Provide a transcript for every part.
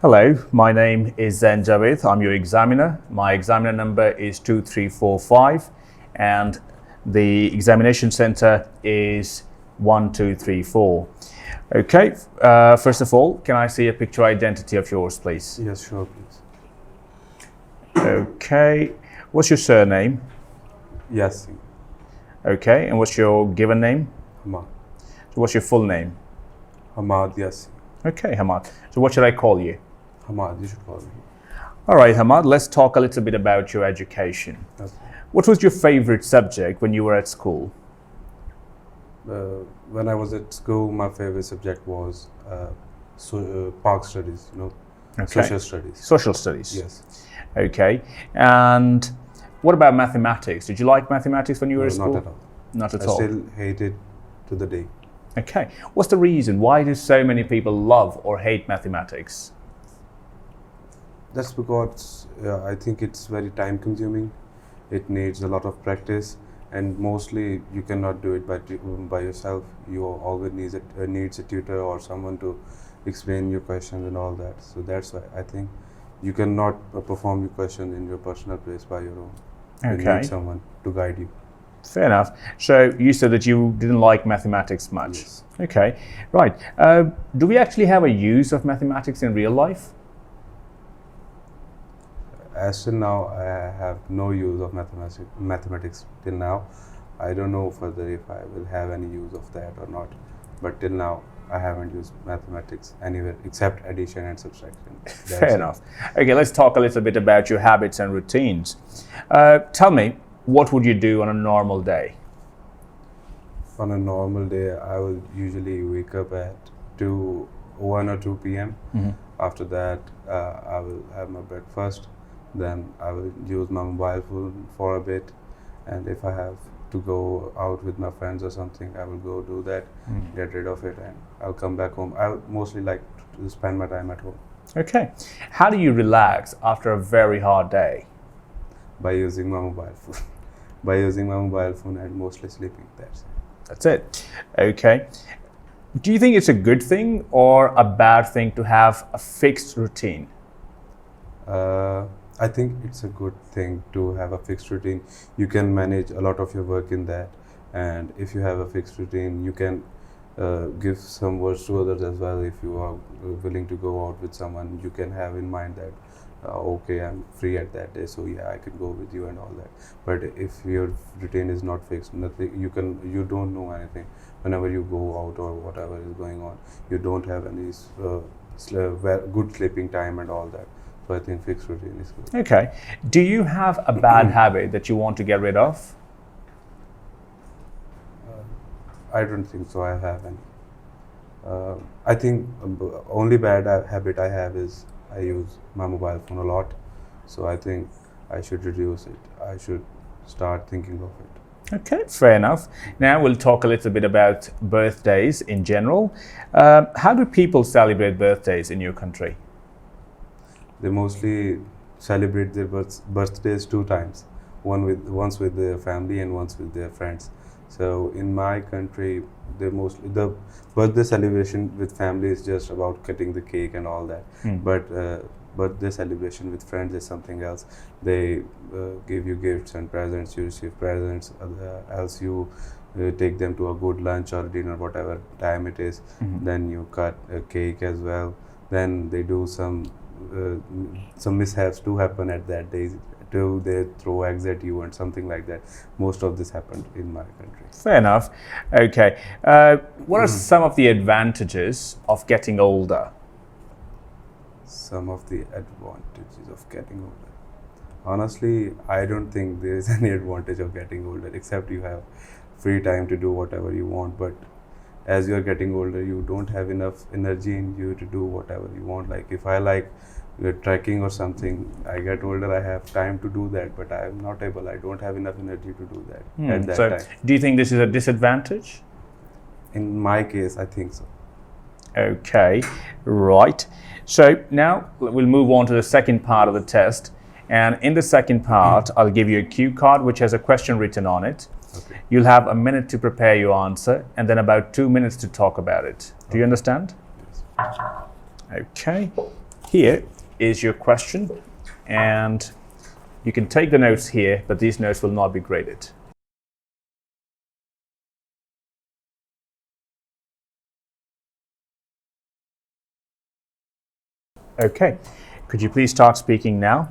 Hello, my name is Zain Javed. I'm your examiner. My examiner number is 2345 and the examination center is 1234. Okay, first of all, can I see a picture identity of yours, please? Yes, sure, please. Okay, what's your surname? Yes, Okay, and what's your given name? Hamad. So what's your full name? Hamad, yes. Okay, Hamad. So what should I call you? Hamad, you should call me. All right, Hamad, let's talk a little bit about your education. Okay. What was your favorite subject when you were at school? When I was at school, my favorite subject was park studies, Okay. social studies. Social studies. Yes. Okay. And what about mathematics? Did you like mathematics when you were at school? Not at all. Not at I all. still hate it to the day. Okay. What's the reason? Why do so many people love or hate mathematics? That's because I think it's very time consuming. It needs a lot of practice, and mostly you cannot do it by yourself. You always needs a tutor or someone to explain your questions and all that. So that's why I think you cannot perform your question in your personal pace by your own. You Okay. need someone to guide you. Fair enough. So you said that you didn't like mathematics much. Yes. Okay. Right. Do we actually have a use of mathematics in real life? As till now, I have no use of mathematics till now. I don't know further if I will have any use of that or not. But till now, I haven't used mathematics anywhere except addition and subtraction. That's Fair it. enough. Okay, let's talk a little bit about your habits and routines. Tell me, what would you do on a normal day? On a normal day, I will usually wake up at 1 or 2 p.m. After that, I will have my breakfast. Then I will use my mobile phone for a bit. And if I have to go out with my friends or something, I will go do that, get rid of it, and I'll come back home. I would mostly like to spend my time at home Okay. How do you relax after a very hard day? by using my mobile phone. By using my mobile phone and mostly sleeping. That's it. Okay. Do you think it's a good thing or a bad thing to have a fixed routine? I think it's a good thing to have a fixed routine. You can manage a lot of your work in that, and if you have a fixed routine, you can give some words to others as well. If you are willing to go out with someone, you can have in mind that okay, I'm free at that day, so yeah, I can go with you and all that. But if your routine is not fixed, nothing you don't know anything. Whenever you go out or whatever is going on, you don't have any good sleeping time and all that. So I think fixed routine is good. Okay. Do you have a bad habit that you want to get rid of? I don't think so. I have any. I think only bad habit I have is I use my mobile phone a lot. So I think I should reduce it. I should start thinking of it. Okay, fair enough. Now we'll talk a little bit about birthdays in general. How do people celebrate birthdays in your country? They mostly celebrate their birthdays 2 times. Once with their family and once with their friends. So in my country, the birthday celebration with family is just about cutting the cake and all that. But birthday celebration with friends is something else. They give you gifts and presents. You receive presents. Else you take them to a good lunch or dinner, whatever time it is. Then you cut a cake as well. Then they do some mishaps do happen at that day. They throw eggs at you and something like that. Most of this happened in my country. Fair enough. Okay. What are some of the advantages of getting older? Some of the advantages of getting older. Honestly, I don't think there is any advantage of getting older except you have free time to do whatever you want. But as you are getting older, you don't have enough energy in you to do whatever you want. Like if I like trekking or something, I get older, I have time to do that, but I am not able. I don't have enough energy to do that at that So time. do you think this is a disadvantage? In my case, I think so. Okay, right. So now we'll move on to the second part of the test. And in the second part, I'll give you a cue card which has a question written on it. Okay. You'll have a minute to prepare your answer and then about 2 minutes to talk about it. Do you understand? Yes. Okay. Here is your question, and you can take the notes here, but these notes will not be graded. Okay, could you please start speaking now?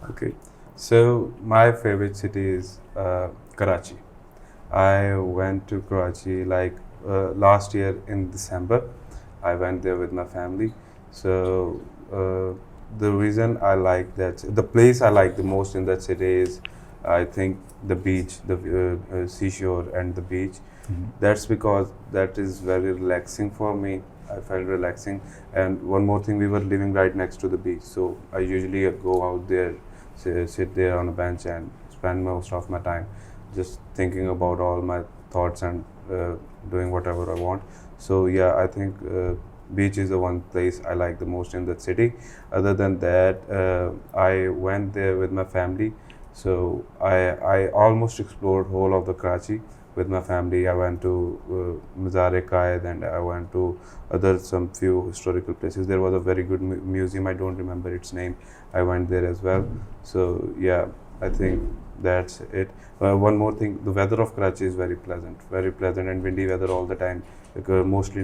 Okay, so my favorite city is Karachi. I went to Karachi like last year in December. I went there with my family. So the reason I like the place I like the most in that city is, I think, the beach, the seashore and the beach. That's because that is very relaxing for me. I felt relaxing. And one more thing, we were living right next to the beach, so I usually go out there, sit there on a bench and spend most of my time just thinking about all my thoughts and doing whatever I want. So yeah, I think beach is the one place I like the most in that city. Other than that, I went there with my family. So I almost explored whole of the Karachi with my family. I went to Mazar-e-Qaid, and I went to some few historical places. There was a very good museum. I don't remember its name. I went there as well. So yeah, I think that's it. One more thing, the weather of Karachi is very pleasant and windy weather all the time. Mostly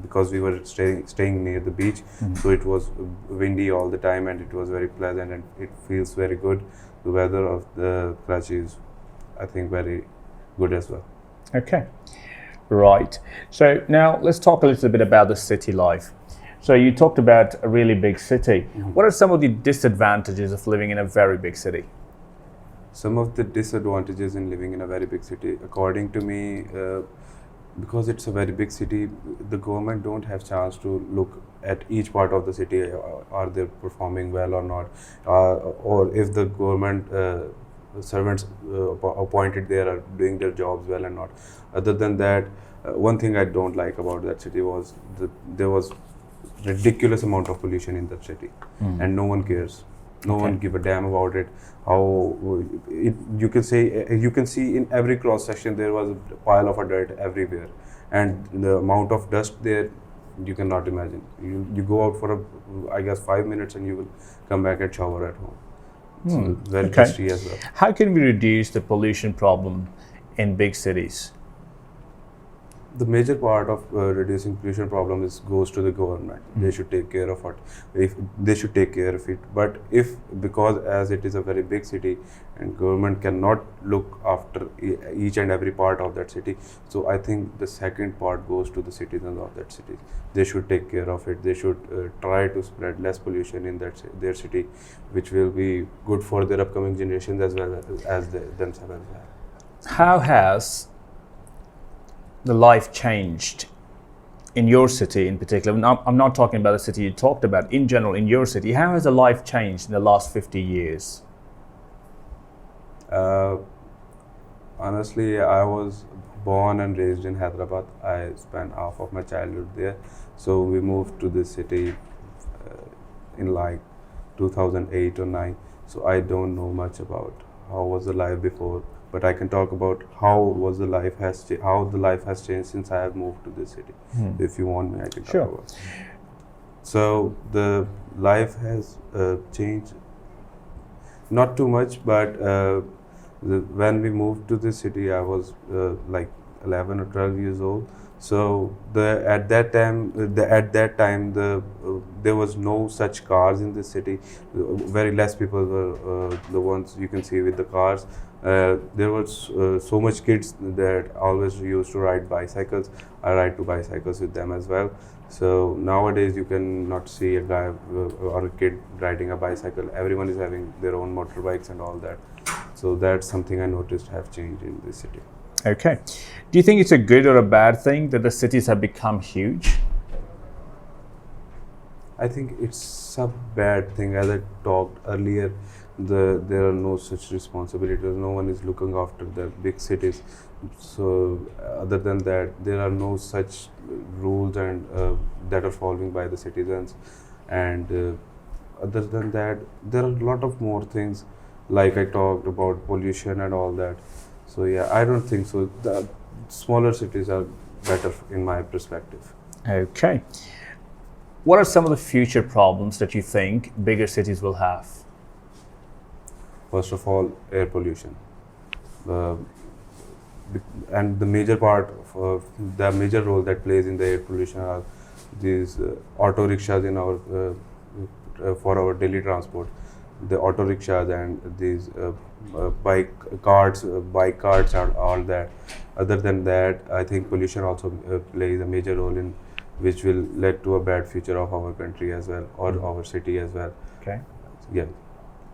because we were staying near the beach, so it was windy all the time, and it was very pleasant, and it feels very good. The weather of the Karachi is, I think, very good as well. Okay, right. So now let's talk a little bit about the city life. So you talked about a really big city. What are some of the disadvantages of living in a very big city? Some of the disadvantages in living in a very big city, according to me, because it's a very big city, the government don't have chance to look at each part of the city. Are they performing well or not? Or if the government servants appointed there are doing their jobs well or not. Other than that, one thing I don't like about that city was there was ridiculous amount of pollution in that city, and no one cares. No one give a damn about it. You can see in every cross section there was a pile of dirt everywhere, and the amount of dust there, you cannot imagine. You go out for I guess 5 minutes and you will come back and shower at home. So very dusty as well. How can we reduce the pollution problem in big cities? The major part of reducing pollution problem goes to the government. They should take care of it. They should take care of it. But because as it is a very big city, and government cannot look after each and every part of that city, so I think the second part goes to the citizens of that city. They should take care of it. They should try to spread less pollution in their city, which will be good for their upcoming generations as well as themselves. How has the life changed in your city in particular? I'm not talking about the city you talked about. In general, in your city, how has the life changed in the last 50 years? Honestly, I was born and raised in Hyderabad. I spent half of my childhood there. So we moved to this city in like 2008 or 9. So I don't know much about how was the life before. But I can talk about how the life has changed since I have moved to this city. If you want me, I can talk about it. So the life has changed, not too much, but when we moved to this city, I was like 11 or 12 years old. So at that time, there was no such cars in this city. Very less people were the ones you can see with the cars. There was so much kids that always used to ride bicycles. I ride bicycles with them as well. So nowadays you can not see a guy or a kid riding a bicycle. Everyone is having their own motorbikes and all that. So that's something I noticed have changed in this city. Okay. Do you think it's a good or a bad thing that the cities have become huge? I think it's a bad thing. As I talked earlier, there are no such responsibilities. No one is looking after the big cities. So other than that, there are no such rules and that are following by the citizens. And other than that, there are a lot of more things, like I talked about pollution and all that. So yeah, I don't think so. The smaller cities are better in my perspective. Okay. What are some of the future problems that you think bigger cities will have? First of all, air pollution. Uh, and the major part of the major role that plays in the air pollution are these auto rickshaws in our for our daily transport, the auto rickshaws and these bike carts and all that. Other than that, I think pollution also plays a major role in which will lead to a bad future of our country as well, or our city as well. Okay. Yeah.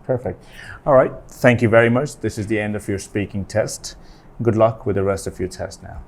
Perfect. All right. Thank you very much. This is the end of your speaking test. Good luck with the rest of your test now.